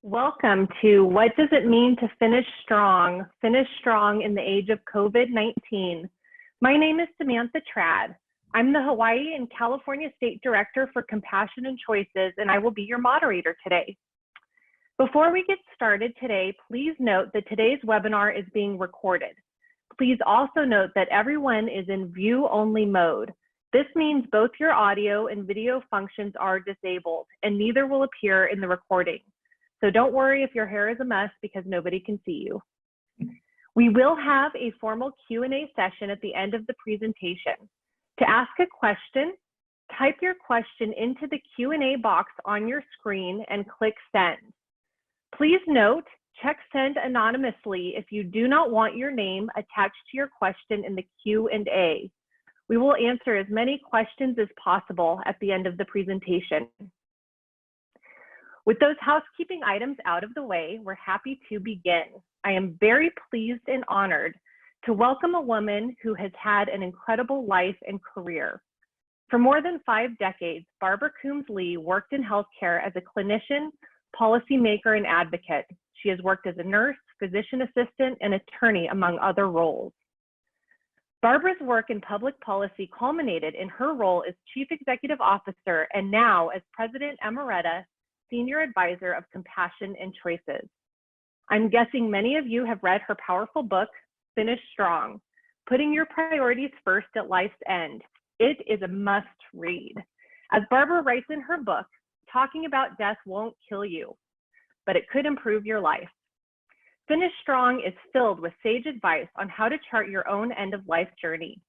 Welcome to What Does It Mean to Finish Strong? Finish Strong in the Age of COVID-19. My name is Samantha Trad. I'm the Hawaii and California State Director for Compassion and Choices, and I will be your moderator today. Before we get started today, please note that today's webinar is being recorded. Please also note that everyone is in view-only mode. This means both your audio and video functions are disabled, and neither will appear in the recording. So don't worry if your hair is a mess because nobody can see you. We will have a formal Q&A session at the end of the presentation. To ask a question, type your question into the Q&A box on your screen and click send. Please note, check send anonymously if you do not want your name attached to your question in the Q&A. We will answer as many questions as possible at the end of the presentation. With those housekeeping items out of the way, we're happy to begin. I am very pleased and honored to welcome a woman who has had an incredible life and career. For more than 5 decades, Barbara Coombs worked in healthcare as a clinician, policymaker, and advocate. She has worked as a nurse, physician assistant, and attorney, among other roles. Barbara's work in public policy culminated in her role as Chief Executive Officer and now as President Emerita, Senior Advisor of Compassion and Choices. I'm guessing many of you have read her powerful book, Finish Strong, Putting Your Priorities First at Life's End. It is a must read. As Barbara writes in her book, talking about death won't kill you, but it could improve your life. Finish Strong is filled with sage advice on how to chart your own end-of-life journey.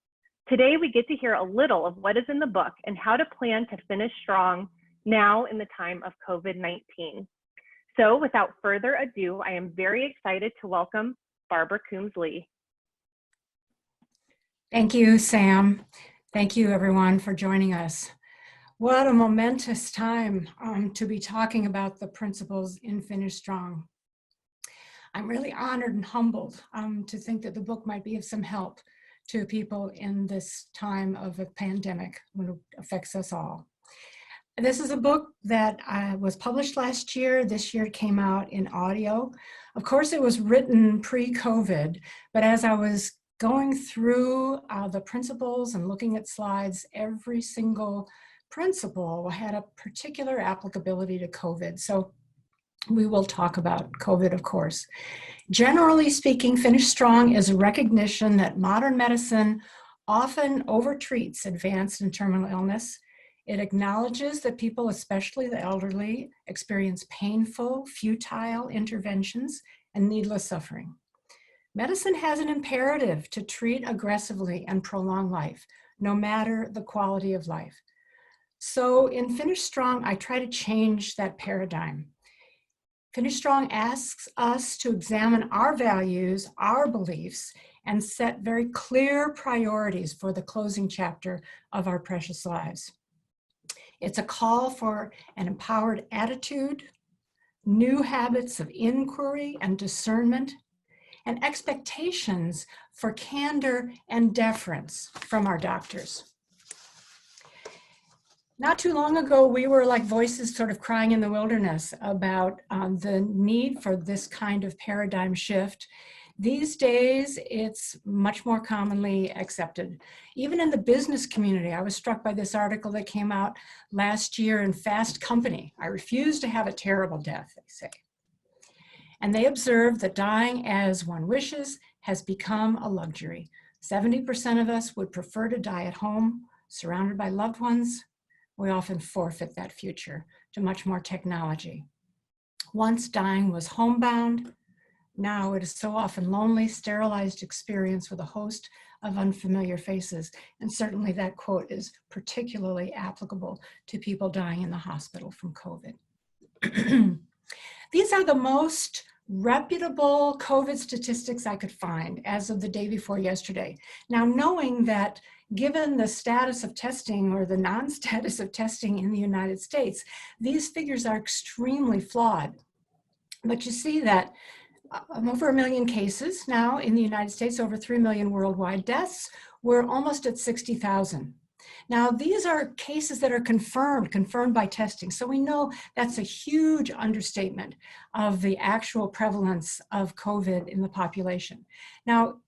Today, we get to hear a little of what is in the book and how to plan to finish strong now in the time of COVID-19. So without further ado, I am very excited to welcome Barbara Coombs. Thank you, Sam. Thank you, everyone, for joining us. What a momentous time to be talking about the principles in Finish Strong. I'm really honored and humbled to think that the book might be of some help to people in this time of a pandemic when it affects us all. This is a book that was published last year. This year it came out in audio. Of course, it was written pre-COVID, but as I was going through the principles and looking at slides, every single principle had a particular applicability to COVID. So we will talk about COVID, of course. Generally speaking, Finish Strong is a recognition that modern medicine often overtreats advanced and terminal illness. It acknowledges that people, especially the elderly, experience painful, futile interventions and needless suffering. Medicine has an imperative to treat aggressively and prolong life, no matter the quality of life. So in Finish Strong, I try to change that paradigm. Finish Strong asks us to examine our values, our beliefs, and set very clear priorities for the closing chapter of our precious lives. It's a call for an empowered attitude, new habits of inquiry and discernment, and expectations for candor and deference from our doctors. Not too long ago, we were like voices sort of crying in the wilderness about the need for this kind of paradigm shift. These days, it's much more commonly accepted. Even in the business community, I was struck by this article that came out last year in Fast Company. I refuse to have a terrible death, they say. And they observed that dying as one wishes has become a luxury. 70% of us would prefer to die at home, surrounded by loved ones. We often forfeit that future to much more technology. Once dying was homebound, now it is so often lonely, sterilized experience with a host of unfamiliar faces. And certainly that quote is particularly applicable to people dying in the hospital from COVID. These are the most reputable COVID statistics I could find as of the day before yesterday. Now, knowing that given the status of testing or the non-status of testing in the United States, these figures are extremely flawed. But you see that over 1 million cases now in the United States, over 3 million worldwide deaths. We're almost at 60,000. Now, these are cases that are confirmed by testing. So we know that's a huge understatement of the actual prevalence of COVID in the population. Now,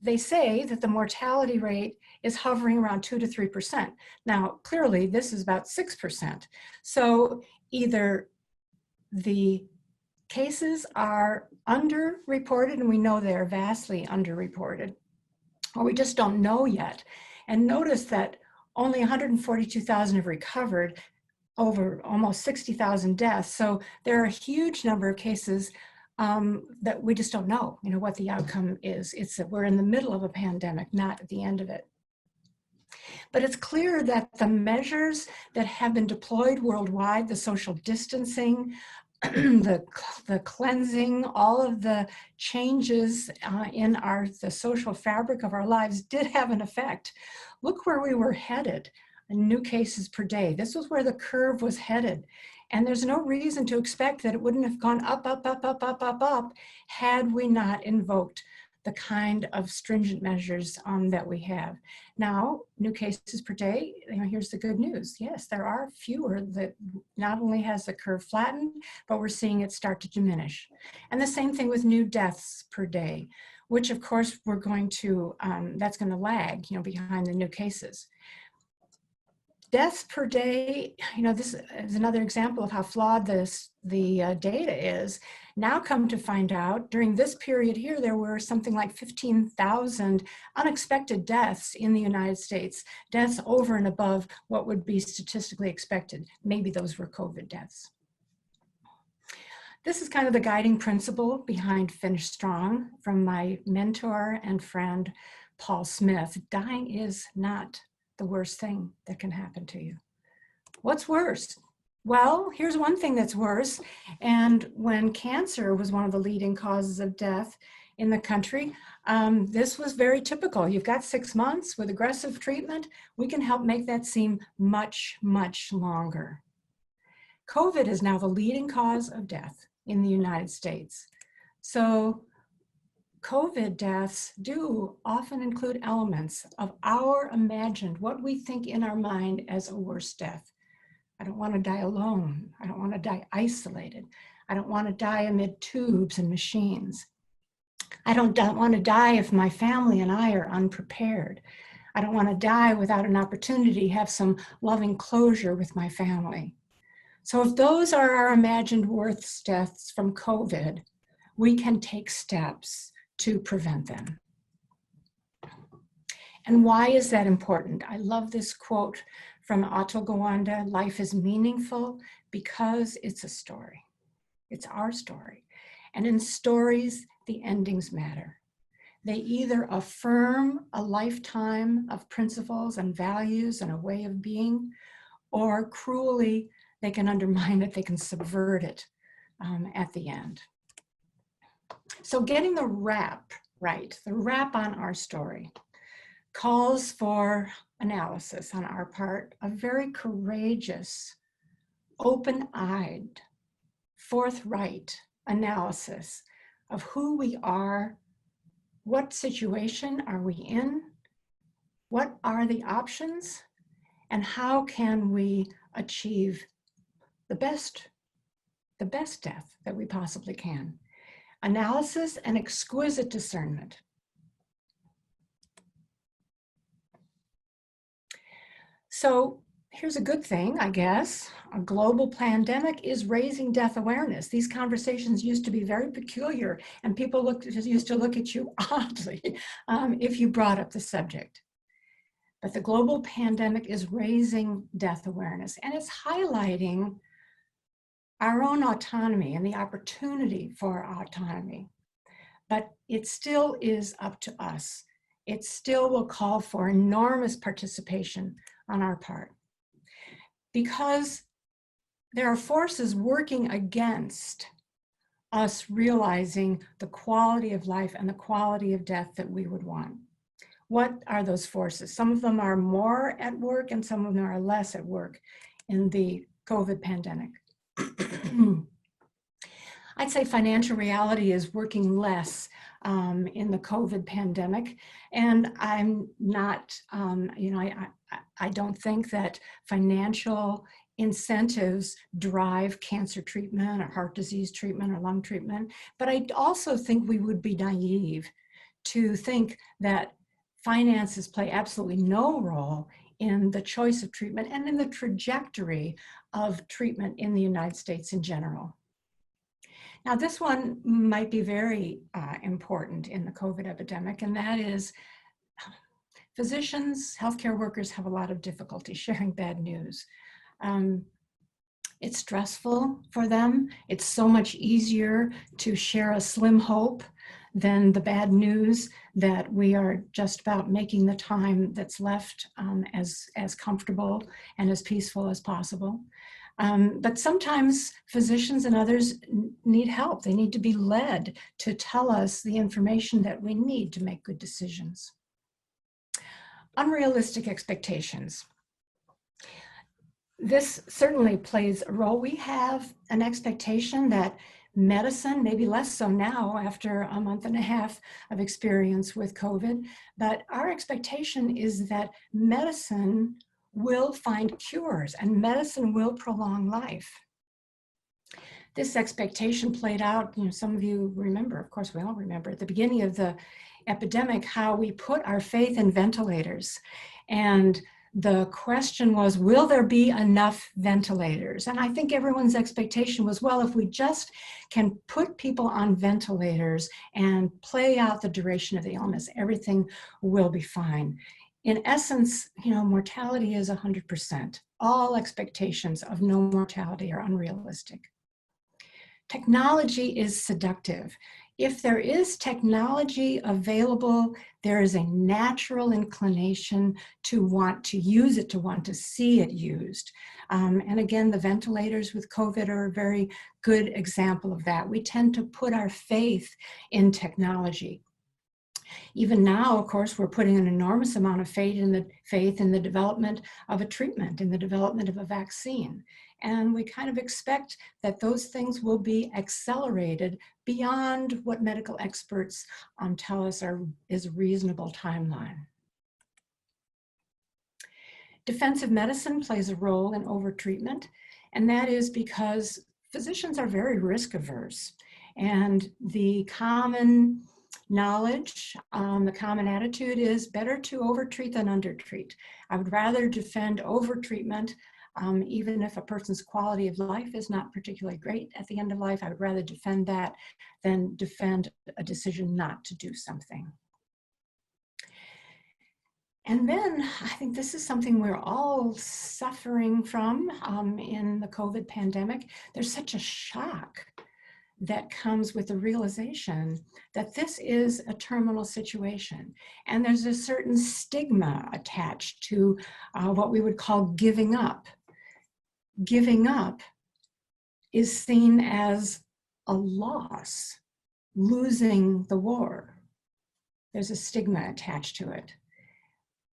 they say that the mortality rate is hovering around 2 to 3%. Now, clearly, this is about 6%. So either the cases are underreported, and we know they're vastly underreported, or we just don't know yet. And notice that only 142,000 have recovered, over almost 60,000 deaths. So there are a huge number of cases that we just don't know, what the outcome is. It's that we're in the middle of a pandemic, not at the end of it. But it's clear that the measures that have been deployed worldwide, the social distancing, the cleansing, all of the changes in the social fabric of our lives did have an effect. Look where we were headed, new cases per day. This was where the curve was headed. And there's no reason to expect that it wouldn't have gone up, up, up, up, up, up, up, had we not invoked the kind of stringent measures that we have. Now, new cases per day, here's the good news. Yes, there are fewer. That not only has the curve flattened, but we're seeing it start to diminish. And the same thing with new deaths per day, which of course we're going to, that's going to lag, behind the new cases. Deaths per day, this is another example of how flawed the data is. Now come to find out, during this period here, there were something like 15,000 unexpected deaths in the United States, deaths over and above what would be statistically expected. Maybe those were COVID deaths. This is kind of the guiding principle behind Finish Strong from my mentor and friend, Paul Smith. Dying is not the worst thing that can happen to you. What's worse? Well, here's one thing that's worse. And when cancer was one of the leading causes of death in the country, this was very typical. You've got 6 months with aggressive treatment. We can help make that seem much, much longer. COVID is now the leading cause of death in the United States. So COVID deaths do often include elements of our imagined, what we think in our mind as a worse death. I don't want to die alone. I don't want to die isolated. I don't want to die amid tubes and machines. I don't want to die if my family and I are unprepared. I don't want to die without an opportunity to have some loving closure with my family. So if those are our imagined worse deaths from COVID, we can take steps to prevent them. And why is that important? I love this quote from Otto Gawanda: life is meaningful because it's a story. It's our story. And in stories, the endings matter. They either affirm a lifetime of principles and values and a way of being, or cruelly, they can undermine it, they can subvert it at the end. So getting the wrap right, the wrap on our story, calls for analysis on our part, a very courageous, open-eyed, forthright analysis of who we are, what situation are we in, what are the options, and how can we achieve the best death that we possibly can. Analysis and exquisite discernment. So here's a good thing, I guess. A global pandemic is raising death awareness. These conversations used to be very peculiar, and people used to look at you oddly if you brought up the subject. But the global pandemic is raising death awareness, and it's highlighting our own autonomy and the opportunity for autonomy. But it still is up to us. It still will call for enormous participation on our part, because there are forces working against us realizing the quality of life and the quality of death that we would want. What are those forces? Some of them are more at work and some of them are less at work in the COVID pandemic. I'd say financial reality is working less in the COVID pandemic. And I'm not, I don't think that financial incentives drive cancer treatment or heart disease treatment or lung treatment. But I also think we would be naive to think that finances play absolutely no role in the choice of treatment and in the trajectory of treatment in the United States in general. Now, this one might be very important in the COVID epidemic, and that is physicians, healthcare workers have a lot of difficulty sharing bad news. It's stressful for them. It's so much easier to share a slim hope than the bad news that we are just about making the time that's left as comfortable and as peaceful as possible. But sometimes physicians and others need help. They need to be led to tell us the information that we need to make good decisions. Unrealistic expectations. This certainly plays a role. We have an expectation that medicine, maybe less so now after a month and a half of experience with COVID, but our expectation is that medicine will find cures and medicine will prolong life. This expectation played out, some of you remember, of course we all remember, at the beginning of the epidemic, how we put our faith in ventilators. And the question was, will there be enough ventilators? And I think everyone's expectation was, well, if we just can put people on ventilators and play out the duration of the illness, everything will be fine. In essence, mortality is 100%. All expectations of no mortality are unrealistic. Technology is seductive. If there is technology available, there is a natural inclination to want to use it, to want to see it used. And again, the ventilators with COVID are a very good example of that. We tend to put our faith in technology. Even now, of course, we're putting an enormous amount of faith in the development of a treatment, in the development of a vaccine. And we kind of expect that those things will be accelerated beyond what medical experts tell us is a reasonable timeline. Defensive medicine plays a role in overtreatment, and that is because physicians are very risk averse. And the common knowledge, the common attitude is better to overtreat than undertreat. I would rather defend overtreatment, even if a person's quality of life is not particularly great at the end of life. I would rather defend that than defend a decision not to do something. And then I think this is something we're all suffering from in the COVID pandemic. There's such a shock that comes with the realization that this is a terminal situation. And there's a certain stigma attached to what we would call giving up. Giving up is seen as a loss, losing the war. There's a stigma attached to it.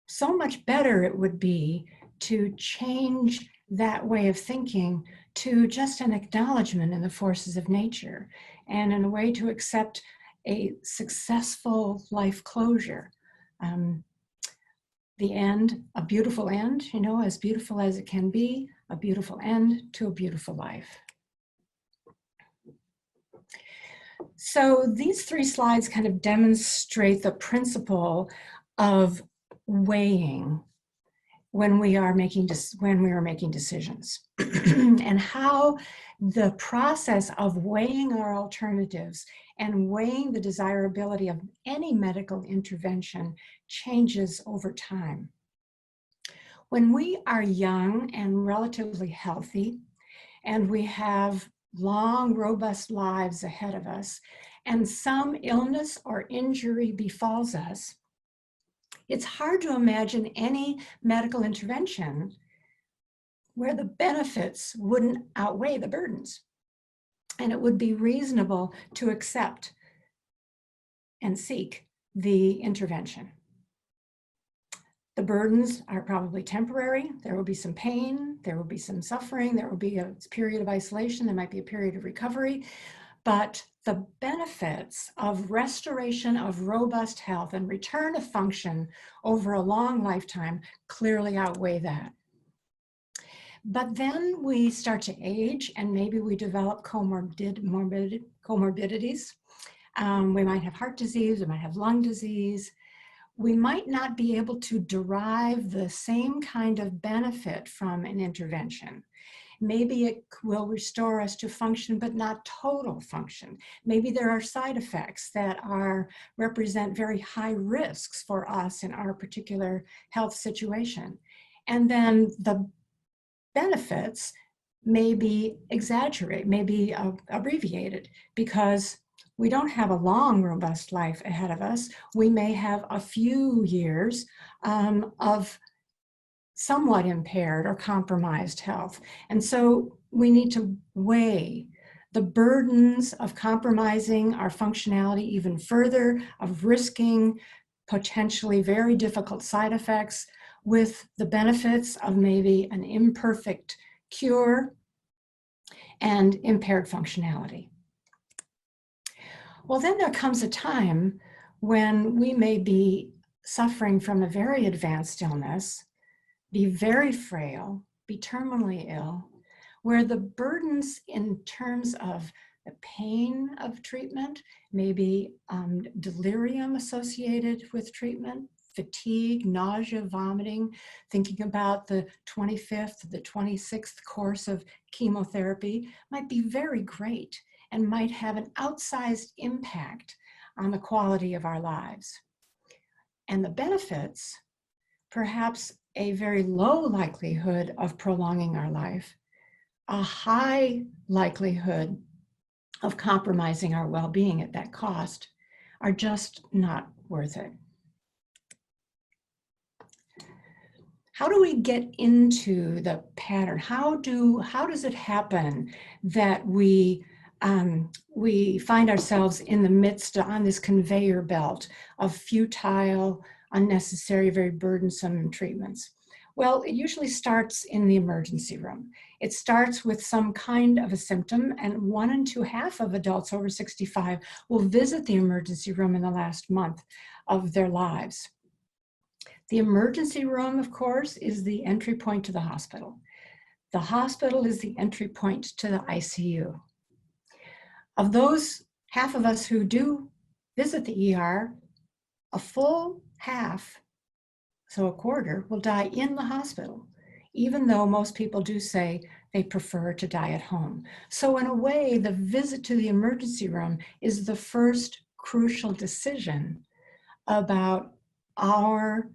So much better it would be to change that way of thinking to just an acknowledgement in the forces of nature and in a way to accept a successful life closure. The end, a beautiful end, as beautiful as it can be, a beautiful end to a beautiful life. So these three slides kind of demonstrate the principle of weighing when we are making decisions and how the process of weighing our alternatives and weighing the desirability of any medical intervention changes over time. When we are young and relatively healthy, and we have long, robust lives ahead of us, and some illness or injury befalls us, it's hard to imagine any medical intervention where the benefits wouldn't outweigh the burdens. And it would be reasonable to accept and seek the intervention. The burdens are probably temporary. There will be some pain, there will be some suffering, there will be a period of isolation, there might be a period of recovery, but the benefits of restoration of robust health and return of function over a long lifetime clearly outweigh that. But then we start to age and maybe we develop comorbidities. We might have heart disease, we might have lung disease. We might not be able to derive the same kind of benefit from an intervention. Maybe it will restore us to function, but not total function. Maybe there are side effects that represent very high risks for us in our particular health situation. And then the benefits may be exaggerated, may be abbreviated, because we don't have a long, robust life ahead of us. We may have a few years of somewhat impaired or compromised health. And so we need to weigh the burdens of compromising our functionality even further, of risking potentially very difficult side effects with the benefits of maybe an imperfect cure and impaired functionality. Well, then there comes a time when we may be suffering from a very advanced illness, be very frail, be terminally ill, where the burdens in terms of the pain of treatment, maybe delirium associated with treatment, fatigue, nausea, vomiting, thinking about the 25th, the 26th course of chemotherapy might be very great and might have an outsized impact on the quality of our lives. And the benefits, perhaps a very low likelihood of prolonging our life, a high likelihood of compromising our well-being at that cost, are just not worth it. How do we get into the pattern? How does it happen that we find ourselves in the midst on this conveyor belt of futile, unnecessary, very burdensome treatments? Well, it usually starts in the emergency room. It starts with some kind of a symptom, and 1 2/2 of adults over 65 will visit the emergency room in the last month of their lives. The emergency room, of course, is the entry point to the hospital. The hospital is the entry point to the ICU. Of those half of us who do visit the ER, a full half, so a quarter, will die in the hospital, even though most people do say they prefer to die at home. So in a way, the visit to the emergency room is the first crucial decision about our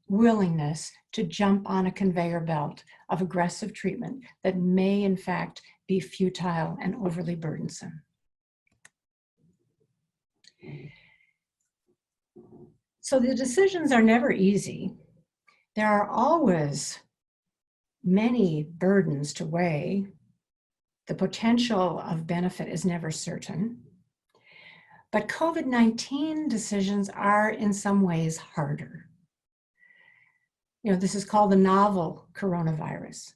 willingness to jump on a conveyor belt of aggressive treatment that may in fact be futile and overly burdensome. So the decisions are never easy. There are always many burdens to weigh. The potential of benefit is never certain. But COVID-19 decisions are in some ways harder. This is called the novel coronavirus.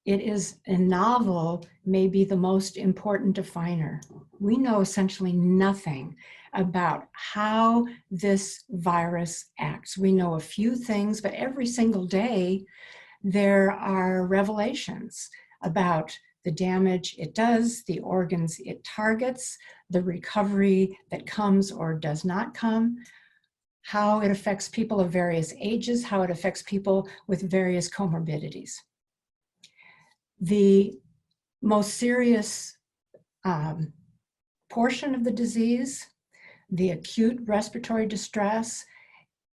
It is a novel, maybe the most important definer. We know essentially nothing about how this virus acts. We know a few things, but every single day there are revelations about the damage it does, the organs it targets, the recovery that comes or does not come, how it affects people of various ages, how it affects people with various comorbidities. The most serious portion of the disease, the acute respiratory distress,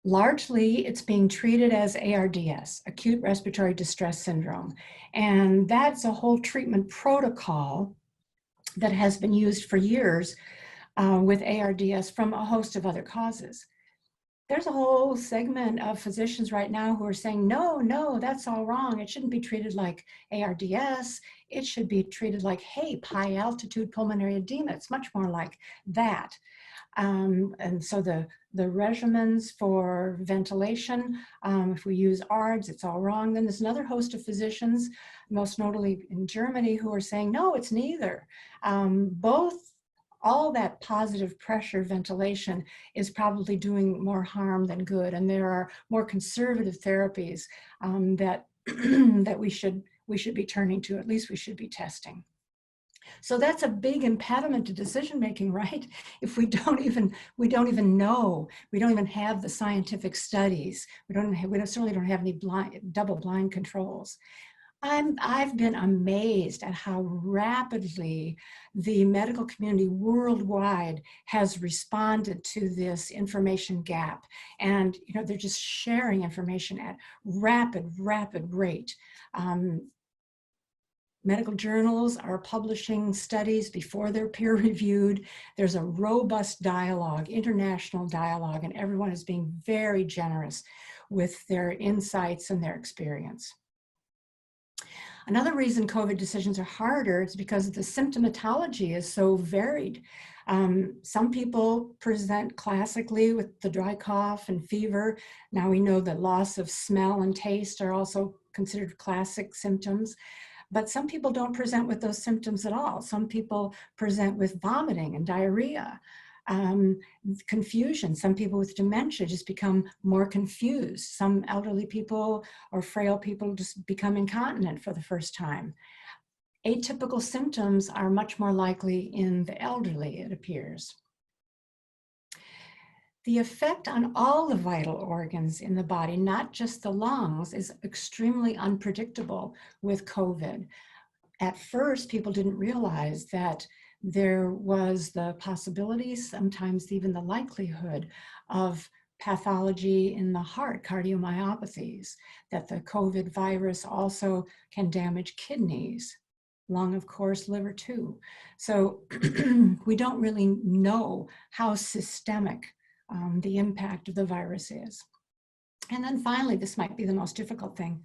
largely it's being treated as ARDS, acute respiratory distress syndrome. And that's a whole treatment protocol that has been used for years with ARDS from a host of other causes. There's a whole segment of physicians right now who are saying, no, that's all wrong. It shouldn't be treated like ARDS. It should be treated like HAPE, high altitude pulmonary edema. It's much more like that. And so the regimens for ventilation, if we use ARDS, it's all wrong. Then there's another host of physicians, most notably in Germany, who are saying, no, it's neither. Both all that positive pressure ventilation is probably doing more harm than good. And there are more conservative therapies that, that we should be turning to, at least we should be testing. So that's a big impediment to decision making, right? If we don't even know, we don't even have the scientific studies, we certainly don't have any double-blind controls. I've been amazed at how rapidly the medical community worldwide has responded to this information gap. And they're just sharing information at rapid rate. Medical journals are publishing studies before they're peer-reviewed. There's a robust dialogue, international dialogue, and everyone is being very generous with their insights and their experience. Another reason COVID decisions are harder is because the symptomatology is so varied. Some people present classically with the dry cough and fever. Now we know that loss of smell and taste are also considered classic symptoms. But some people don't present with those symptoms at all. Some people present with vomiting and diarrhea, confusion. Some people with dementia just become more confused. Some elderly people or frail people just become incontinent for the first time. Atypical symptoms are much more likely in the elderly, it appears. The effect on all the vital organs in the body, not just the lungs, is extremely unpredictable with COVID. At first, people didn't realize that there was the possibility, sometimes even the likelihood, of pathology in the heart, cardiomyopathies, that the COVID virus also can damage kidneys, lung, of course, liver too. So we don't really know how systemic the impact of the virus is. And then finally, this might be the most difficult thing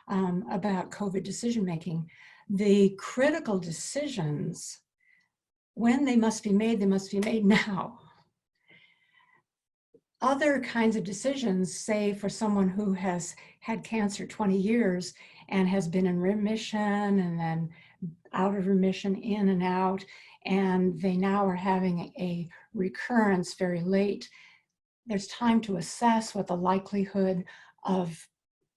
about COVID decision-making. The critical decisions, when they must be made now. Other kinds of decisions, say for someone who has had cancer 20 years and has been in remission and then out of remission, in and out, and they now are having a recurrence very late, there's time to assess what the likelihood of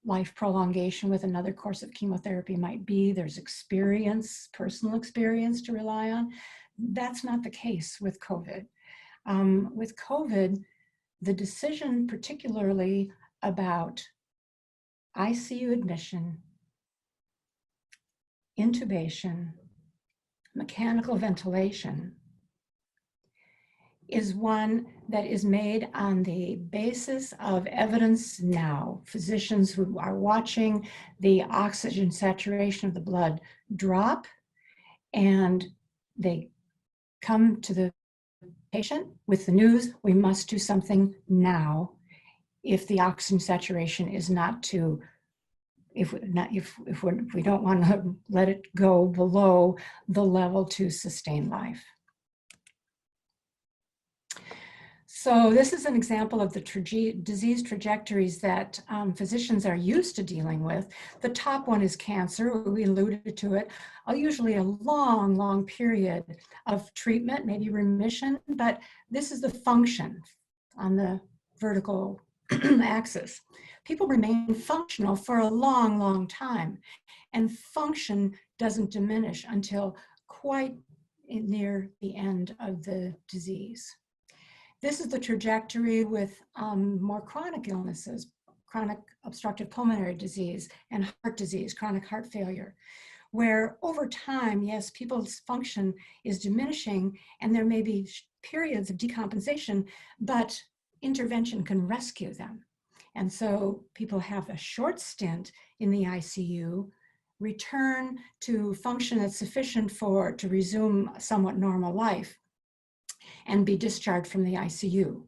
life prolongation with another course of chemotherapy might be. There's experience, personal experience to rely on. That's not the case with COVID. With COVID, the decision particularly about ICU admission, intubation, mechanical ventilation, is one that is made on the basis of evidence now. Physicians who are watching the oxygen saturation of the blood drop, and they come to the patient with the news, we must do something now if the oxygen saturation is not too, if we don't want to let it go below the level to sustain life. So this is an example of the disease trajectories that physicians are used to dealing with. The top one is cancer. We alluded to it. Usually a long period of treatment, maybe remission, but this is the function on the vertical axis. People remain functional for a long time, and function doesn't diminish until quite near the end of the disease. This is the trajectory with more chronic illnesses, chronic obstructive pulmonary disease and heart disease, chronic heart failure, where over time, yes, people's function is diminishing and there may be periods of decompensation, but intervention can rescue them. And so people have a short stint in the ICU, return to function that's sufficient to resume somewhat normal life, and be discharged from the ICU.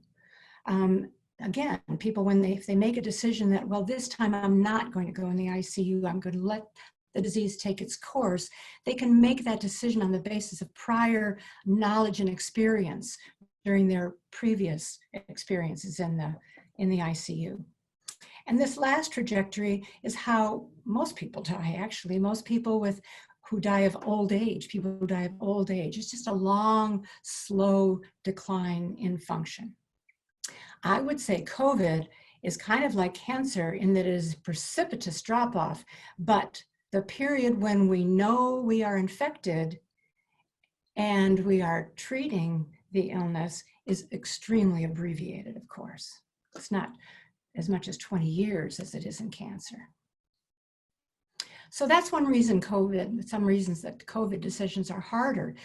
Again, people, if they make a decision that, well, this time I'm not going to go in the ICU, I'm going to let the disease take its course, they can make that decision on the basis of prior knowledge and experience during their previous experiences in the ICU. And this last trajectory is how most people die, actually. Most people with who die of old age, people who die of old age. It's just a long, slow decline in function. I would say COVID is kind of like cancer in that it is a precipitous drop off, but the period when we know we are infected and we are treating the illness is extremely abbreviated, of course. It's not as much as 20 years as it is in cancer. So that's one reason some reasons that COVID decisions are harder.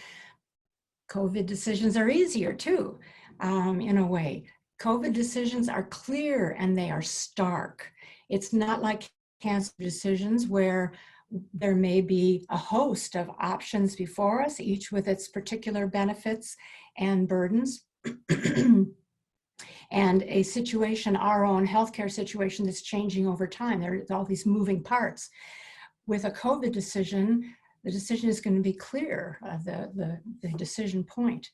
COVID decisions are easier too, in a way. COVID decisions are clear and they are stark. It's not like cancer decisions where there may be a host of options before us, each with its particular benefits and burdens. And a situation, our own healthcare situation, that's changing over time. There's all these moving parts. With a COVID decision, the decision is going to be clear, the decision point.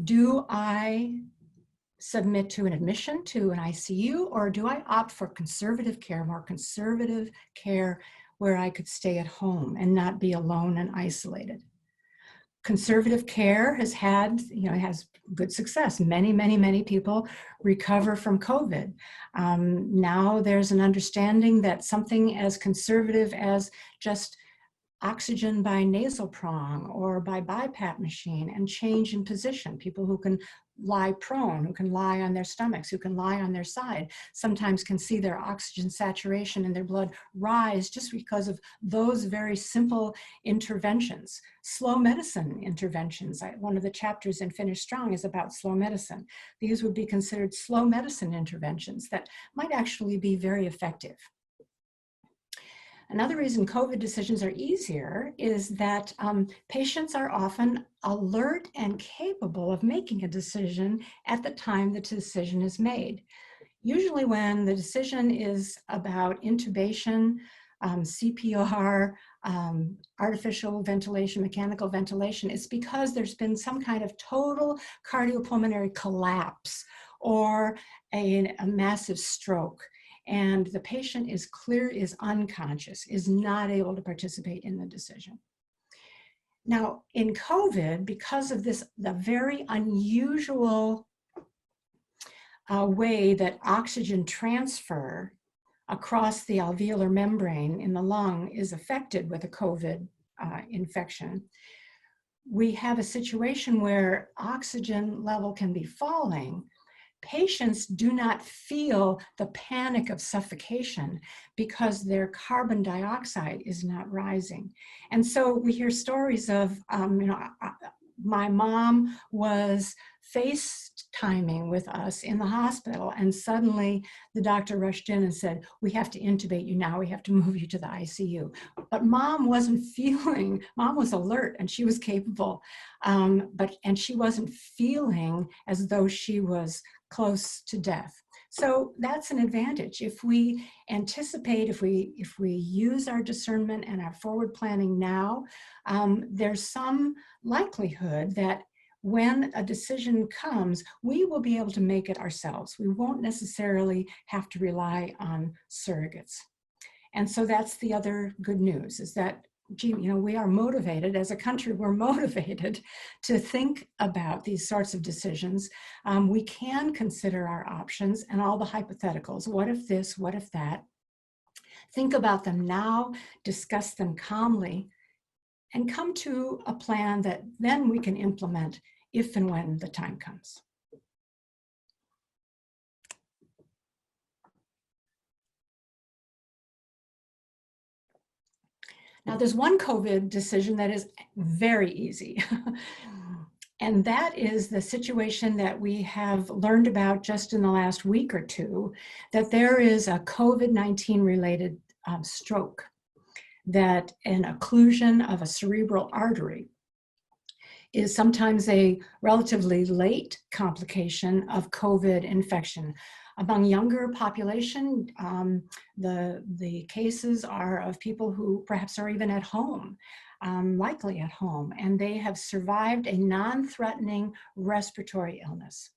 Do I submit to an admission to an ICU, or do I opt for conservative care, more conservative care where I could stay at home and not be alone and isolated? Conservative care has has good success. Many people recover from COVID. Now there's an understanding that something as conservative as just oxygen by nasal prong or by BiPAP machine and change in position, people who can lie prone, who can lie on their stomachs, who can lie on their side, sometimes can see their oxygen saturation in their blood rise just because of those very simple interventions. Slow medicine interventions. One of the chapters in Finish Strong is about slow medicine. These would be considered slow medicine interventions that might actually be very effective. Another reason COVID decisions are easier is that patients are often alert and capable of making a decision at the time the decision is made. Usually when the decision is about intubation, CPR, artificial ventilation, mechanical ventilation, it's because there's been some kind of total cardiopulmonary collapse or a massive stroke. And the patient is unconscious, is not able to participate in the decision. Now, in COVID, because of the very unusual way that oxygen transfer across the alveolar membrane in the lung is affected with a COVID infection, we have a situation where oxygen level can be falling. Patients do not feel the panic of suffocation because their carbon dioxide is not rising. And so we hear stories of, my mom was FaceTiming with us in the hospital, and suddenly the doctor rushed in and said, "We have to intubate you now, we have to move you to the ICU." But mom was alert and she was capable, and she wasn't feeling as though she was close to death. So that's an advantage. If we anticipate, if we use our discernment and our forward planning now, there's some likelihood that when a decision comes, we will be able to make it ourselves. We won't necessarily have to rely on surrogates. And so that's the other good news, is that, we are motivated as a country, we're motivated to think about these sorts of decisions. We can consider our options and all the hypotheticals. What if this, what if that? Think about them now, discuss them calmly, and come to a plan that then we can implement if and when the time comes. Now, there's one COVID decision that is very easy, and that is the situation that we have learned about just in the last week or two, that there is a COVID-19 related stroke, that an occlusion of a cerebral artery is sometimes a relatively late complication of COVID infection. Among younger population, the cases are of people who perhaps are even at home, likely at home, and they have survived a non-threatening respiratory illness.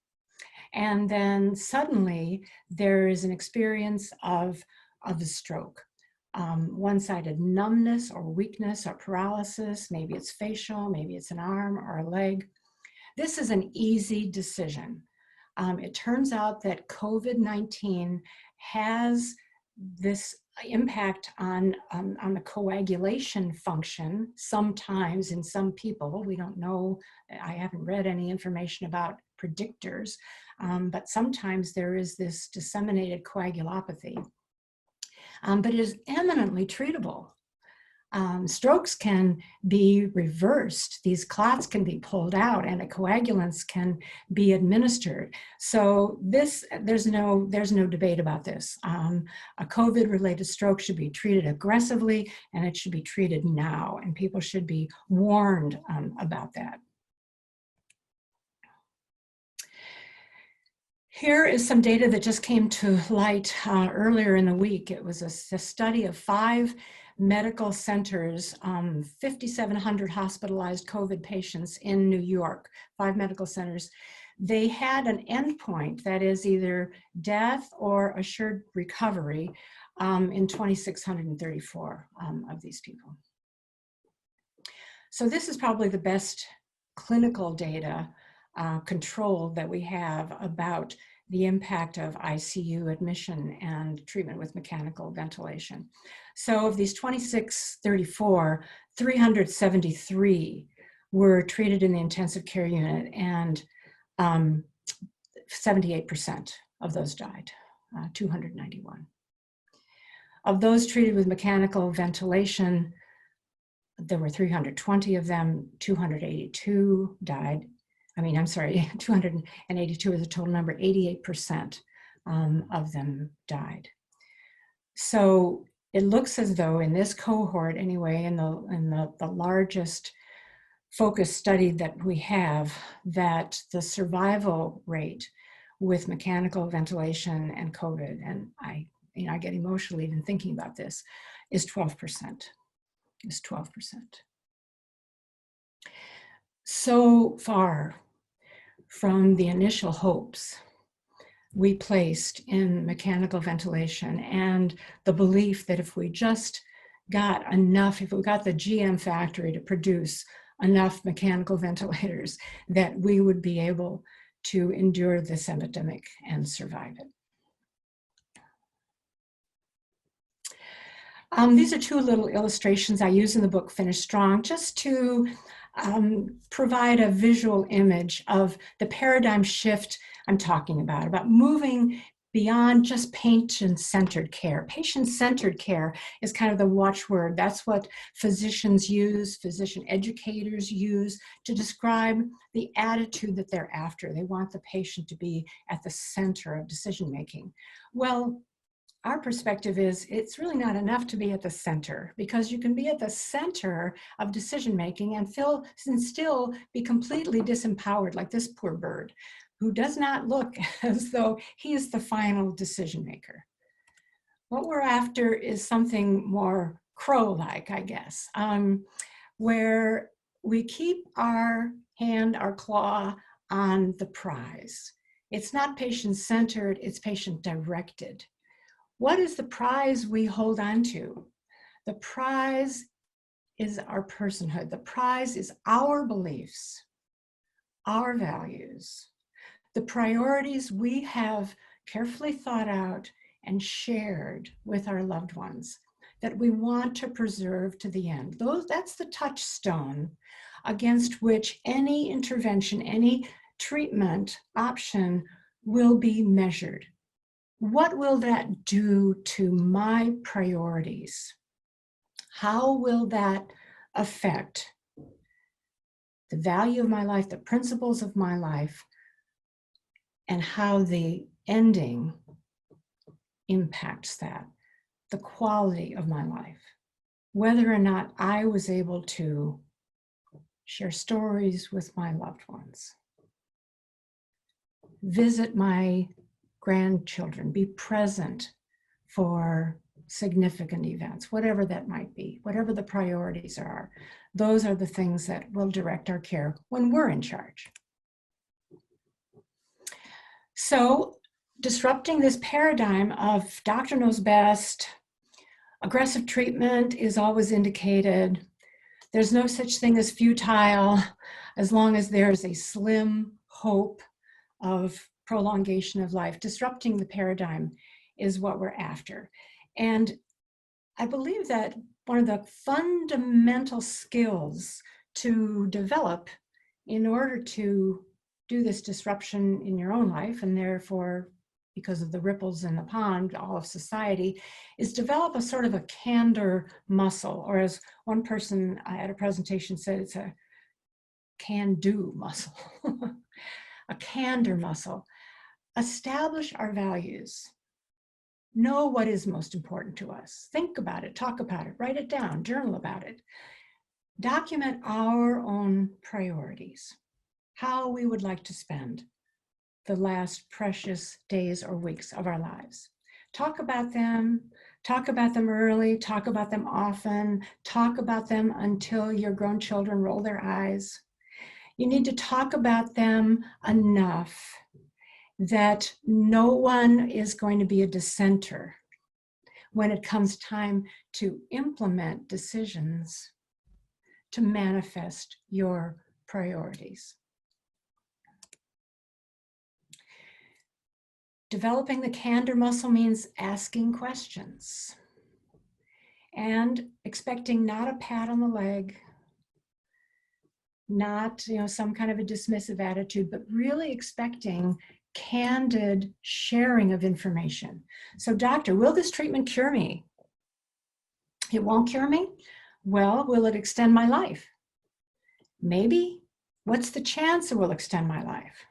And then suddenly there is an experience of a stroke. one-sided numbness or weakness or paralysis. Maybe it's facial, maybe it's an arm or a leg. This is an easy decision. It turns out that COVID-19 has this impact on the coagulation function sometimes in some people. We don't know, I haven't read any information about predictors, but sometimes there is this disseminated coagulopathy. But it is eminently treatable. Strokes can be reversed. These clots can be pulled out, and anticoagulants can be administered. So there's no debate about this. A COVID-related stroke should be treated aggressively, and it should be treated now, and people should be warned about that. Here is some data that just came to light earlier in the week. It was a study of 5 medical centers, 5,700 hospitalized COVID patients in New York, 5 medical centers. They had an endpoint that is either death or assured recovery in 2,634 of these people. So this is probably the best clinical data control that we have about the impact of ICU admission and treatment with mechanical ventilation. So of these 2,634, 373 were treated in the intensive care unit, and 78% of those died, 291. Of those treated with mechanical ventilation, there were 320 of them, 282 died. 282 is the total number, 88% of them died. So it looks as though in this cohort anyway, in the largest focus study that we have, that the survival rate with mechanical ventilation and COVID, and I get emotional even thinking about this, is 12%. Is 12%. So far from the initial hopes we placed in mechanical ventilation and the belief that if we just got enough, if we got the GM factory to produce enough mechanical ventilators, that we would be able to endure this epidemic and survive it. These are 2 little illustrations I use in the book, Finish Strong, just to provide a visual image of the paradigm shift I'm talking about moving beyond just patient-centered care. Patient-centered care is kind of the watchword. That's what physicians use, physician educators use to describe the attitude that they're after. They want the patient to be at the center of decision-making. Well, our perspective is it's really not enough to be at the center, because you can be at the center of decision-making and still be completely disempowered, like this poor bird, who does not look as though he is the final decision maker. What we're after is something more crow-like, I guess, where we keep our hand, our claw on the prize. It's not patient-centered, it's patient-directed. What is the prize we hold on to? The prize is our personhood. The prize is our beliefs, our values, the priorities we have carefully thought out and shared with our loved ones that we want to preserve to the end. That's the touchstone against which any intervention, any treatment option will be measured. What will that do to my priorities? How will that affect the value of my life, the principles of my life, and how the ending impacts that, the quality of my life? Whether or not I was able to share stories with my loved ones, visit my grandchildren, be present for significant events, whatever that might be, whatever the priorities are. Those are the things that will direct our care when we're in charge. So disrupting this paradigm of doctor knows best, Aggressive treatment is always indicated. There's no such thing as futile as long as there's a slim hope of prolongation of life. Disrupting the paradigm is what we're after. And I believe that one of the fundamental skills to develop in order to do this disruption in your own life, and therefore, because of the ripples in the pond, all of society, is develop a sort of a candor muscle, or as one person at a presentation said, it's a can-do muscle, a candor muscle. Establish our values. Know what is most important to us. Think about it, talk about it, write it down, journal about it. Document our own priorities, how we would like to spend the last precious days or weeks of our lives. Talk about them early, talk about them often, talk about them until your grown children roll their eyes. You need to talk about them enough that no one is going to be a dissenter when it comes time to implement decisions to manifest your priorities. Developing the candor muscle means asking questions and expecting not a pat on the leg, not some kind of a dismissive attitude, but really expecting candid sharing of information. So, doctor, will this treatment cure me? It won't cure me? Well, will it extend my life? Maybe. What's the chance it will extend my life?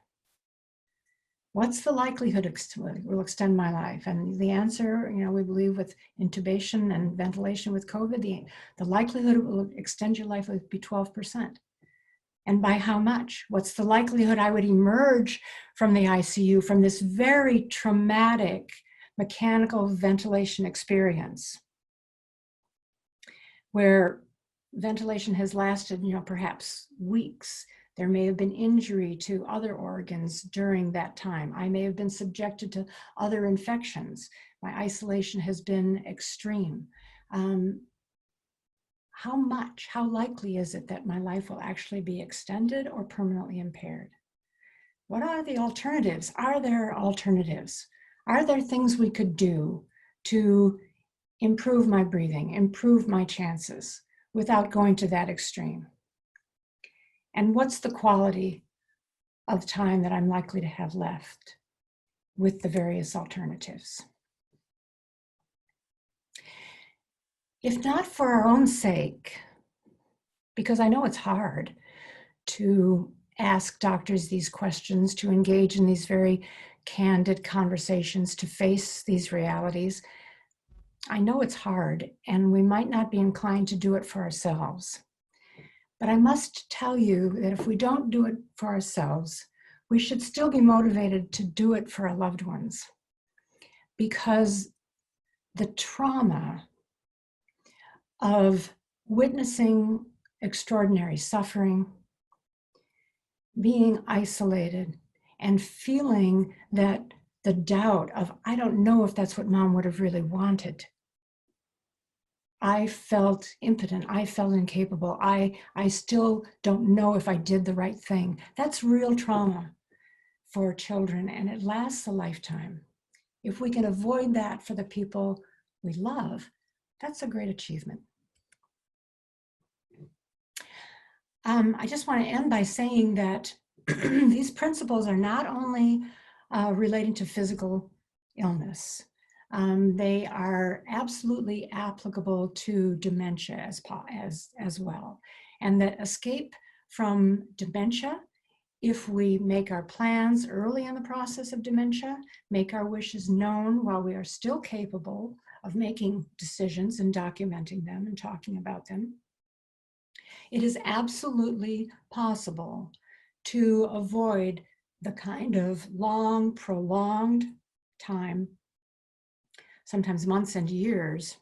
What's the likelihood it will extend my life? And the answer, we believe with intubation and ventilation with COVID, the likelihood it will extend your life would be 12%. And by how much? What's the likelihood I would emerge from the ICU from this very traumatic mechanical ventilation experience, where ventilation has lasted, perhaps weeks? There may have been injury to other organs during that time. I may have been subjected to other infections. My isolation has been extreme. How likely is it that my life will actually be extended or permanently impaired? What are the alternatives? Are there alternatives? Are there things we could do to improve my breathing, improve my chances without going to that extreme? And what's the quality of time that I'm likely to have left with the various alternatives? If not for our own sake, because I know it's hard to ask doctors these questions, to engage in these very candid conversations, to face these realities. I know it's hard, and we might not be inclined to do it for ourselves. But I must tell you that if we don't do it for ourselves, we should still be motivated to do it for our loved ones, because the trauma of witnessing extraordinary suffering, being isolated, and feeling that the doubt of, I don't know if that's what mom would have really wanted. I felt impotent. I felt incapable. I still don't know if I did the right thing. That's real trauma for children, and it lasts a lifetime. If we can avoid that for the people we love, that's a great achievement. I just want to end by saying that these principles are not only relating to physical illness, they are absolutely applicable to dementia as well. And that escape from dementia, if we make our plans early in the process of dementia, make our wishes known while we are still capable of making decisions and documenting them and talking about them, it is absolutely possible to avoid the kind of long, prolonged time, sometimes months and years,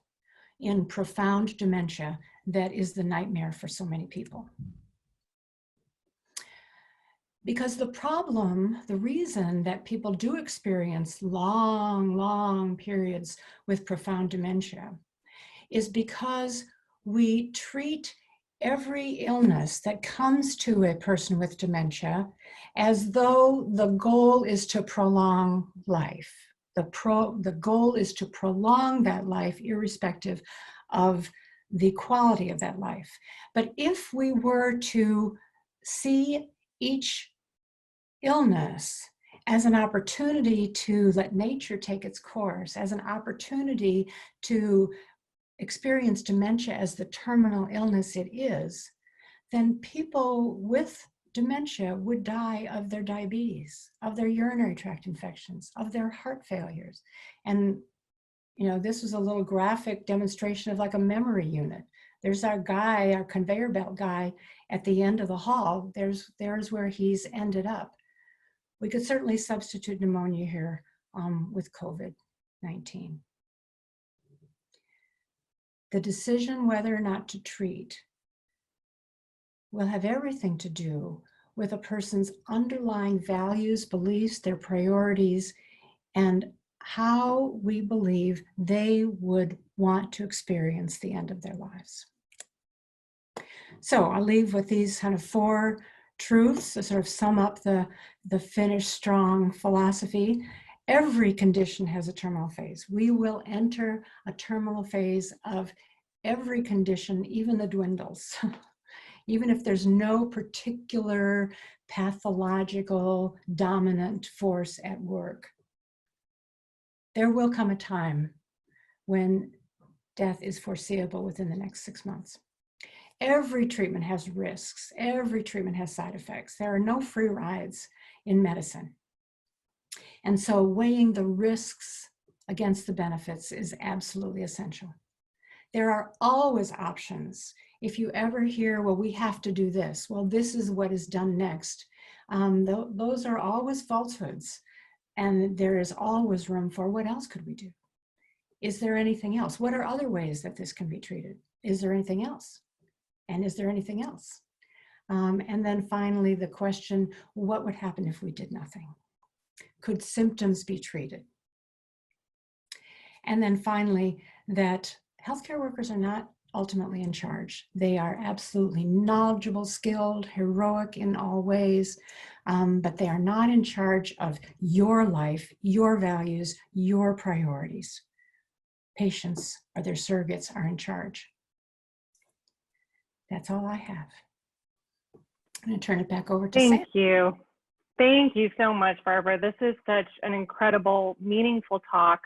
in profound dementia that is the nightmare for so many people. Because the problem, the reason that people do experience long periods with profound dementia is because we treat every illness that comes to a person with dementia as though the goal is to prolong life. The goal is to prolong that life irrespective of the quality of that life. But if we were to see each illness as an opportunity to let nature take its course, as an opportunity to experience dementia as the terminal illness it is, then people with dementia would die of their diabetes, of their urinary tract infections, of their heart failures. And, you know, this was a little graphic demonstration of like a memory unit. There's our guy, our conveyor belt guy at the end of the hall. There's where he's ended up. We could certainly substitute pneumonia here with COVID-19. The decision whether or not to treat will have everything to do with a person's underlying values, beliefs, their priorities, and how we believe they would want to experience the end of their lives. So I'll leave with these kind of 4 truths to sort of sum up the finish strong philosophy. Every condition has a terminal phase. We will enter a terminal phase of every condition, even the dwindles. Even if there's no particular pathological dominant force at work, there will come a time when death is foreseeable within the next 6 months. Every treatment has risks. Every treatment has side effects. There are no free rides in medicine. And so weighing the risks against the benefits is absolutely essential. There are always options. If you ever hear, well, we have to do this, well, this is what is done next. Those are always falsehoods. And there is always room for what else could we do? Is there anything else? What are other ways that this can be treated? Is there anything else? And is there anything else? And then finally, the question, what would happen if we did nothing? Could symptoms be treated? And then finally, that healthcare workers are not ultimately in charge. They are absolutely knowledgeable, skilled, heroic in all ways, but they are not in charge of your life, your values, your priorities. Patients or their surrogates are in charge. That's all I have. I'm going to turn it back over to Sam. Thank you. Thank you so much, Barbara. This is such an incredible, meaningful talk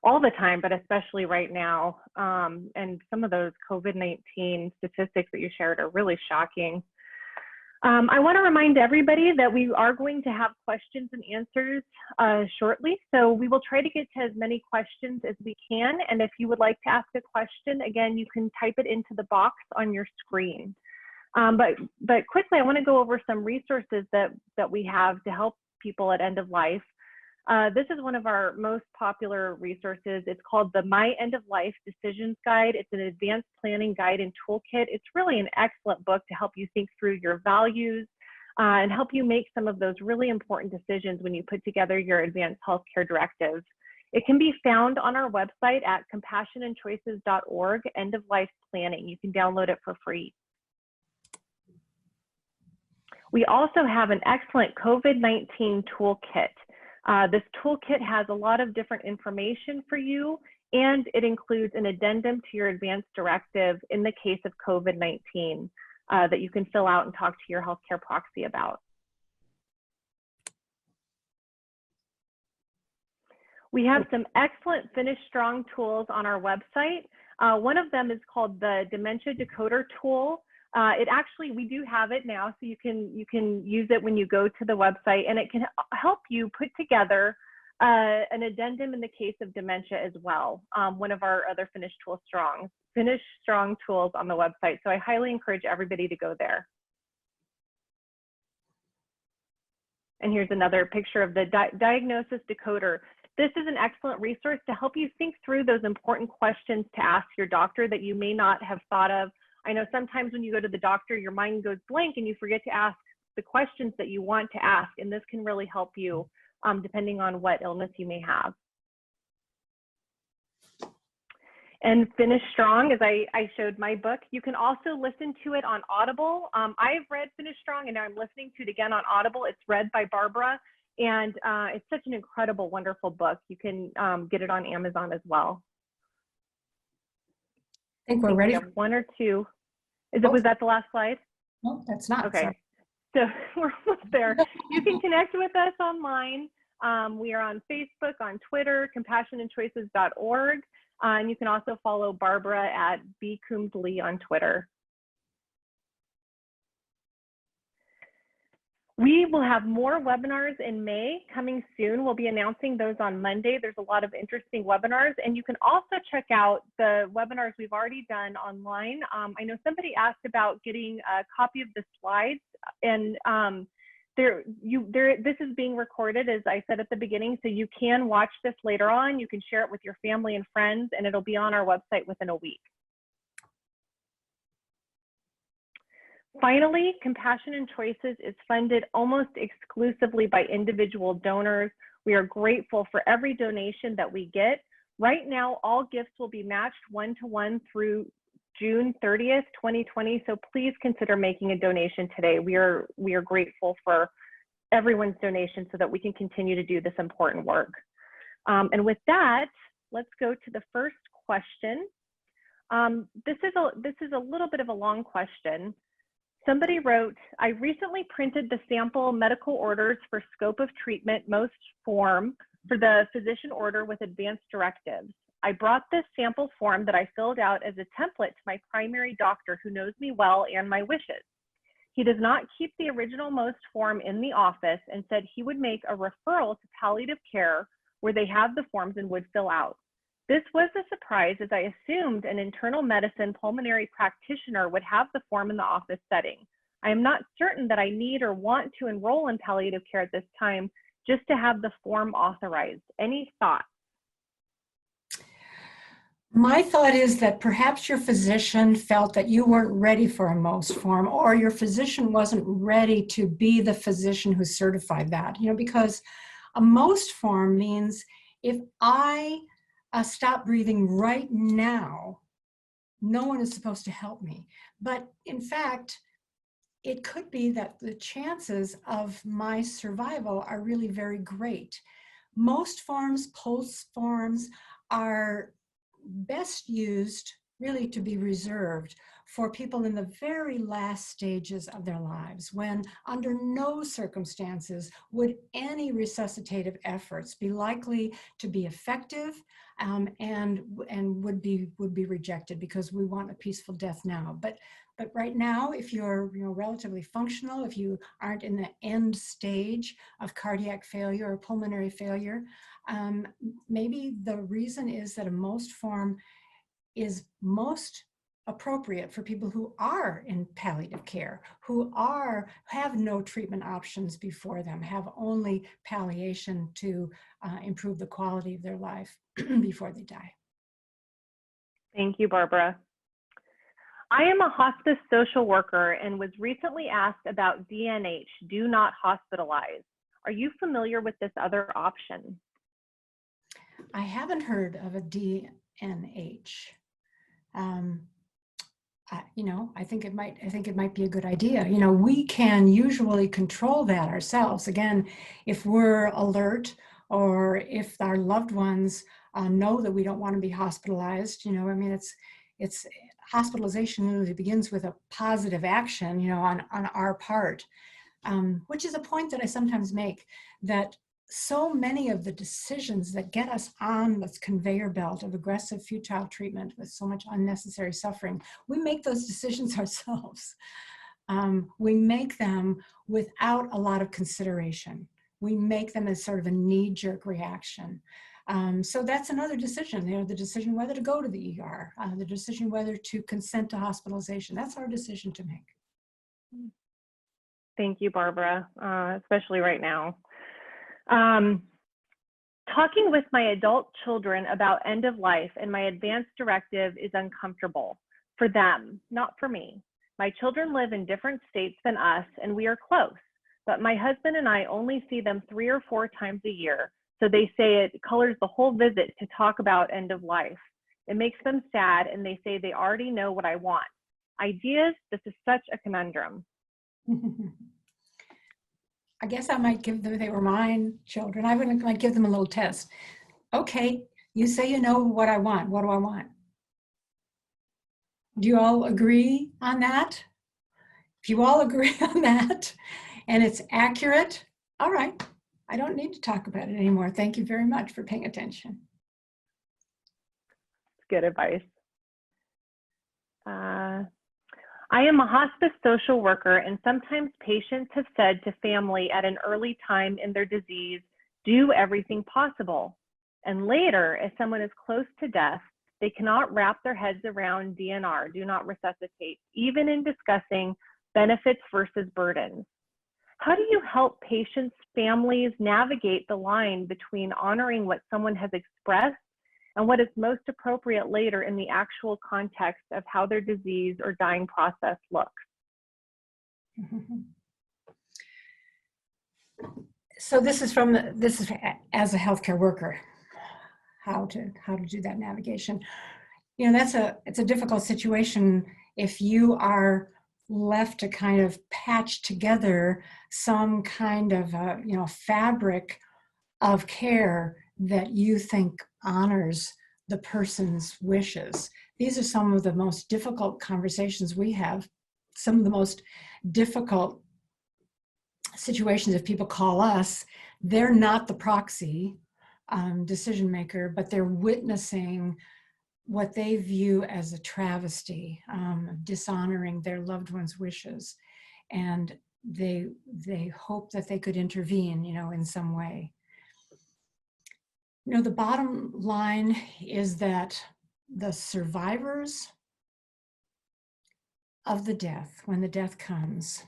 all the time, but especially right now. And some of those COVID-19 statistics that you shared are really shocking. I want to remind everybody that we are going to have questions and answers shortly. So we will try to get to as many questions as we can. And if you would like to ask a question, again, you can type it into the box on your screen. But quickly, I want to go over some resources that we have to help people at end of life. This is one of our most popular resources. It's called the My End of Life Decisions Guide. It's an advanced planning guide and toolkit. It's really an excellent book to help you think through your values and help you make some of those really important decisions when you put together your advanced healthcare directive. It can be found on our website at compassionandchoices.org, End of Life Planning. You can download it for free. We also have an excellent COVID-19 toolkit. This toolkit has a lot of different information for you, and it includes an addendum to your advanced directive in the case of COVID-19 that you can fill out and talk to your healthcare proxy about. We have some excellent Finish Strong tools on our website. One of them is called the Dementia Decoder tool. We do have it now, so you can use it when you go to the website, and it can help you put together an addendum in the case of dementia as well. One of our other Finish Strong tools on the website. So I highly encourage everybody to go there. And here's another picture of the Diagnosis Decoder. This is an excellent resource to help you think through those important questions to ask your doctor that you may not have thought of. I know sometimes when you go to the doctor, your mind goes blank and you forget to ask the questions that you want to ask, and this can really help you depending on what illness you may have. and Finish Strong, as I showed my book. You can also listen to it on Audible. I've read Finish Strong, and now I'm listening to it again on Audible. It's read by Barbara, and it's such an incredible, wonderful book. You can get it on Amazon as well. I think we're ready. We have one or two. Was that the last slide? No, that's not. Okay. Sorry. So we're almost there. You can connect with us online. We are on Facebook, on Twitter, compassionandchoices.org. And you can also follow Barbara at bcoomsley on Twitter. We will have more webinars in May coming soon. We'll be announcing those on Monday. There's a lot of interesting webinars, and you can also check out the webinars we've already done online. I know somebody asked about getting a copy of the slides, and this is being recorded, as I said at the beginning, so you can watch this later on. You can share it with your family and friends, and it'll be on our website within a week. Finally, Compassion and Choices is funded almost exclusively by individual donors. We are grateful for every donation that we get. Right now, all gifts will be matched one-to-one through June 30th, 2020. So please consider making a donation today. We are grateful for everyone's donation so that we can continue to do this important work. And with that, let's go to the first question. This is a little bit of a long question. Somebody wrote, I recently printed the sample medical orders for scope of treatment most form for the physician order with advanced directives. I brought this sample form that I filled out as a template to my primary doctor who knows me well and my wishes. He does not keep the original most form in the office and said he would make a referral to palliative care where they have the forms and would fill out. This was a surprise as I assumed an internal medicine pulmonary practitioner would have the form in the office setting. I am not certain that I need or want to enroll in palliative care at this time, just to have the form authorized. Any thoughts? My thought is that perhaps your physician felt that you weren't ready for a MOST form, or your physician wasn't ready to be the physician who certified that. Because a MOST form means if I stop breathing right now, no one is supposed to help me. But in fact, it could be that the chances of my survival are really very great. Most forms, post forms, are best used really to be reserved for people in the very last stages of their lives, when under no circumstances would any resuscitative efforts be likely to be effective, and would be rejected because we want a peaceful death now. But right now, if you're relatively functional, if you aren't in the end stage of cardiac failure or pulmonary failure, maybe the reason is that a MOST form is most appropriate for people who are in palliative care, who have no treatment options before them, have only palliation to improve the quality of their life before they die. Thank you, Barbara. I am a hospice social worker and was recently asked about DNH, do not hospitalize. Are you familiar with this other option? I haven't heard of a DNH. I think it might be a good idea. We can usually control that ourselves. Again, if we're alert, or if our loved ones know that we don't want to be hospitalized, it's hospitalization really begins with a positive action, on our part, which is a point that I sometimes make, that so many of the decisions that get us on this conveyor belt of aggressive, futile treatment with so much unnecessary suffering, we make those decisions ourselves. We make them without a lot of consideration. We make them as sort of a knee-jerk reaction. So that's another decision, the decision whether to go to the ER, the decision whether to consent to hospitalization. That's our decision to make. Thank you, Barbara, especially right now. Talking with my adult children about end of life and my advanced directive is uncomfortable for them, not for me. My children live in different states than us and we are close, but my husband and I only see them 3 or 4 times a year. So they say it colors the whole visit to talk about end of life. It makes them sad, and they say they already know what I want. Ideas, this is such a conundrum. I guess I might give them, if they were mine children, I might give them a little test. Okay, you say you know what I want. What do I want? Do you all agree on that? If you all agree on that and it's accurate, all right, I don't need to talk about it anymore. Thank you very much for paying attention. Good advice. I am a hospice social worker, and sometimes patients have said to family at an early time in their disease, do everything possible. And later, if someone is close to death, they cannot wrap their heads around DNR, do not resuscitate, even in discussing benefits versus burdens. How do you help patients' families navigate the line between honoring what someone has expressed and what is most appropriate later in the actual context of how their disease or dying process looks? So this is as a healthcare worker, how to do that navigation. You know, it's a difficult situation if you are left to kind of patch together some kind of fabric of care that you think honors the person's wishes. These are some of the most difficult conversations we have, some of the most difficult situations. If people call us, they're not the proxy decision maker, but they're witnessing what they view as a travesty, dishonoring their loved one's wishes. And they hope that they could intervene, in some way. The bottom line is that the survivors of the death, when the death comes,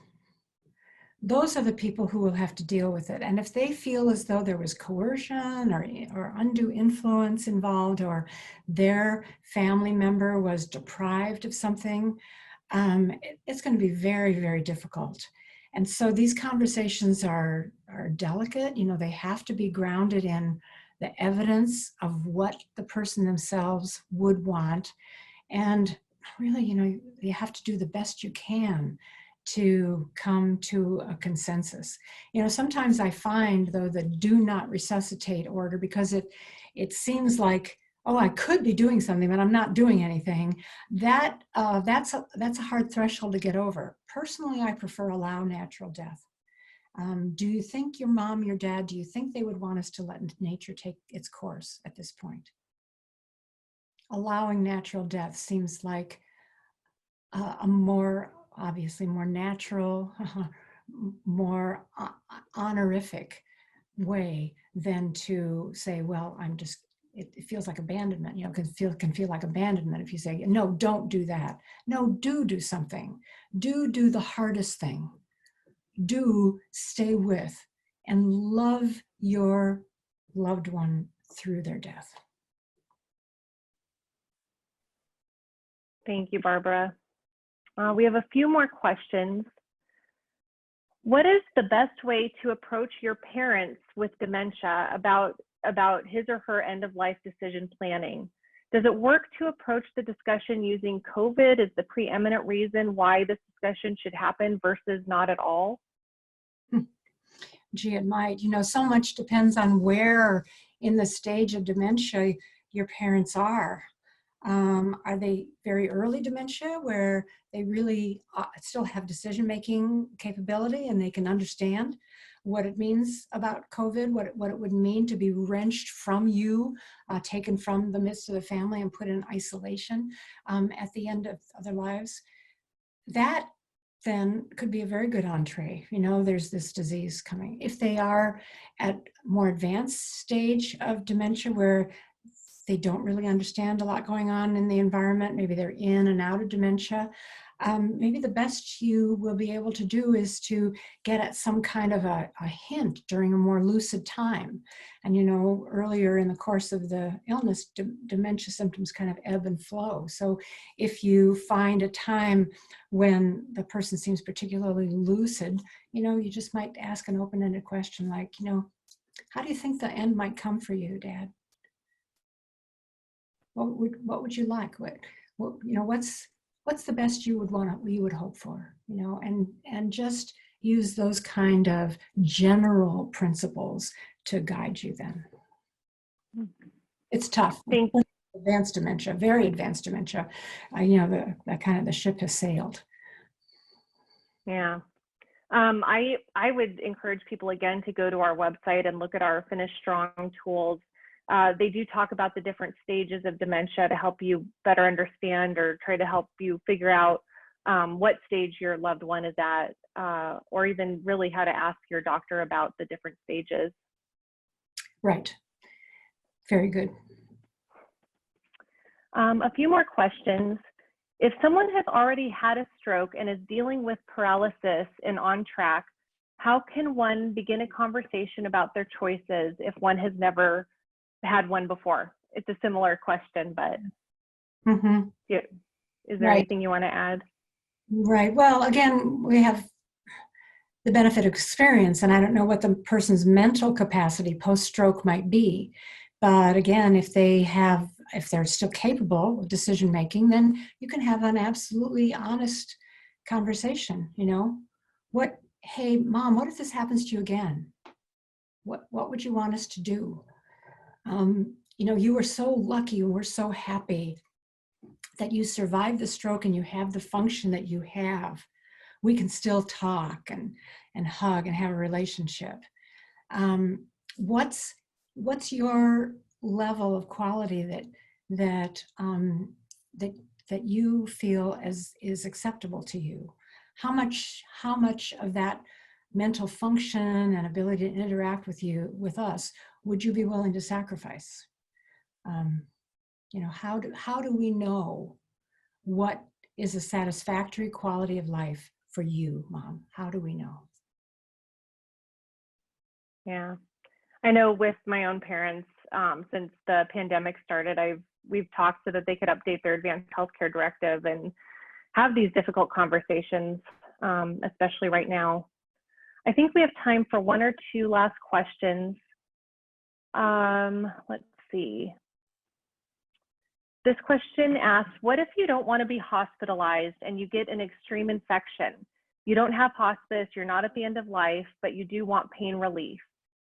those are the people who will have to deal with it. And if they feel as though there was coercion or undue influence involved, or their family member was deprived of something, it's going to be very, very difficult. And so these conversations are delicate. They have to be grounded in the evidence of what the person themselves would want. And really, you have to do the best you can to come to a consensus. Sometimes I find, though, the do not resuscitate order, because it seems like, oh, I could be doing something, but I'm not doing anything. That's a hard threshold to get over. Personally, I prefer allow natural death. Do you think your mom, your dad, do you think they would want us to let nature take its course at this point? Allowing natural death seems like obviously more natural, more honorific way than to say, well, it feels like abandonment. Can feel like abandonment if you say, no, don't do that. No, do something. Do the hardest thing. Do stay with and love your loved one through their death. Thank you, Barbara. We have a few more questions. What is the best way to approach your parents with dementia about his or her end-of-life decision planning? Does it work to approach the discussion using COVID as the preeminent reason why this discussion should happen versus not at all? Gee, it might. So much depends on where in the stage of dementia your parents are. Are they very early dementia where they really still have decision-making capability and they can understand what it means about COVID, what it would mean to be wrenched from you, taken from the midst of the family and put in isolation at the end of their lives? That then could be a very good entree. There's this disease coming. If they are at more advanced stage of dementia where they don't really understand a lot going on in the environment, maybe they're in and out of dementia, maybe the best you will be able to do is to get at some kind of a hint during a more lucid time. And earlier in the course of the illness, dementia symptoms kind of ebb and flow. So if you find a time when the person seems particularly lucid, you just might ask an open-ended question like, how do you think the end might come for you, Dad? What would you like? What what's the best you would hope for? And just use those kind of general principles to guide you then. It's tough. Thank Advanced dementia, very advanced dementia. The ship has sailed. Yeah. I would encourage people again to go to our website and look at our Finish Strong tools. They do talk about the different stages of dementia to help you better understand or try to help you figure out what stage your loved one is at, or even really how to ask your doctor about the different stages. Right. Very good. A few more questions. If someone has already had a stroke and is dealing with paralysis and on track, how can one begin a conversation about their choices if one has never had one before? It's a similar question, but is there anything you want to add? Right. Well, again, we have the benefit of experience, and I don't know what the person's mental capacity post-stroke might be. But again, if they're still capable of decision making, then you can have an absolutely honest conversation. Hey, Mom, what if this happens to you again? What would you want us to do? You were so lucky and we're so happy that you survived the stroke and you have the function that you have. We can still talk and hug and have a relationship. What's your level of quality that you feel is acceptable to you? How much of that mental function and ability to interact with us would you be willing to sacrifice? How do we know what is a satisfactory quality of life for you, Mom? How do we know? Yeah. I know with my own parents, since the pandemic started, we've talked so that they could update their advanced healthcare directive and have these difficult conversations, especially right now. I think we have time for one or two last questions. Let's see. This question asks, what if you don't want to be hospitalized and you get an extreme infection? You don't have hospice, you're not at the end of life, but you do want pain relief.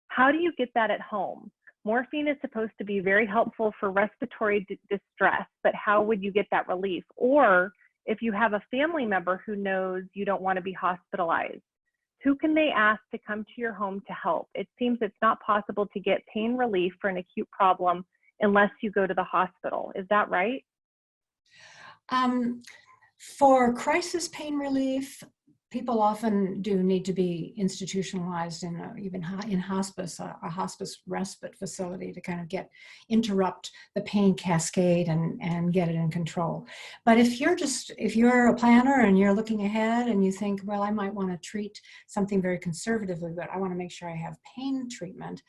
How do you get that at home? Morphine is supposed to be very helpful for respiratory distress, but how would you get that relief? Or if you have a family member who knows you don't want to be hospitalized, who can they ask to come to your home to help? It seems it's not possible to get pain relief for an acute problem unless you go to the hospital. Is that right? For crisis pain relief, people often do need to be institutionalized in even in hospice, a hospice respite facility to kind of interrupt the pain cascade and get it in control. But if you're a planner and you're looking ahead and you think, well, I might want to treat something very conservatively, but I want to make sure I have pain treatment,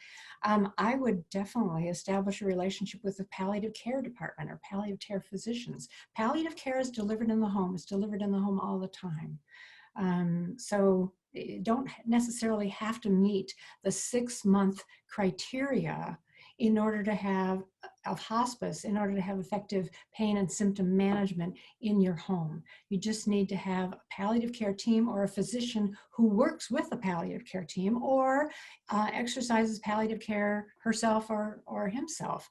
I would definitely establish a relationship with the palliative care department or palliative care physicians. Palliative care is delivered in the home. It's delivered in the home all the time. So you don't necessarily have to meet the 6-month criteria in order to have hospice, in order to have effective pain and symptom management in your home. You just need to have a palliative care team or a physician who works with a palliative care team or exercises palliative care herself or himself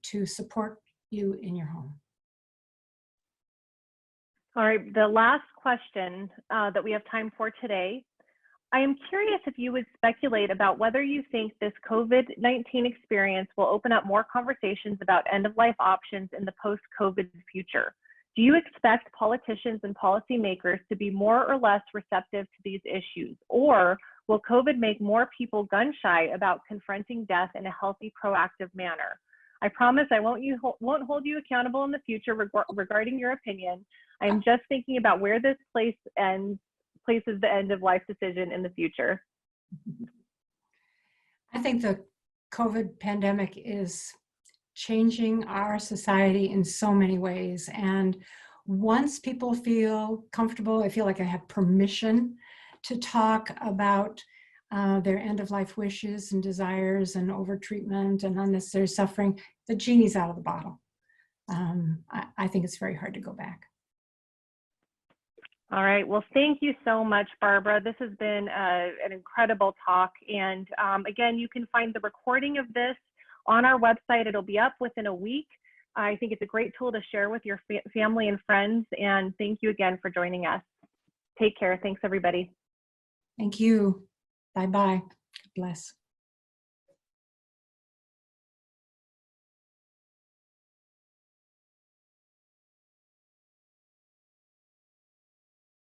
to support you in your home. All right, the last question that we have time for today. I am curious if you would speculate about whether you think this COVID-19 experience will open up more conversations about end-of-life options in the post-COVID future. Do you expect politicians and policymakers to be more or less receptive to these issues? Or will COVID make more people gun-shy about confronting death in a healthy, proactive manner? I promise I won't hold you accountable in the future regarding your opinion. I am just thinking about where this places the end of life decision in the future. I think the COVID pandemic is changing our society in so many ways. And once people feel comfortable, I feel like I have permission to talk about their end-of-life wishes and desires and overtreatment and unnecessary suffering, the genie's out of the bottle. I think it's very hard to go back. All right. Well, thank you so much, Barbara. This has been an incredible talk. And again, you can find the recording of this on our website. It'll be up within a week. I think it's a great tool to share with your family and friends. And thank you again for joining us. Take care. Thanks, everybody. Thank you. Bye-bye. God bless.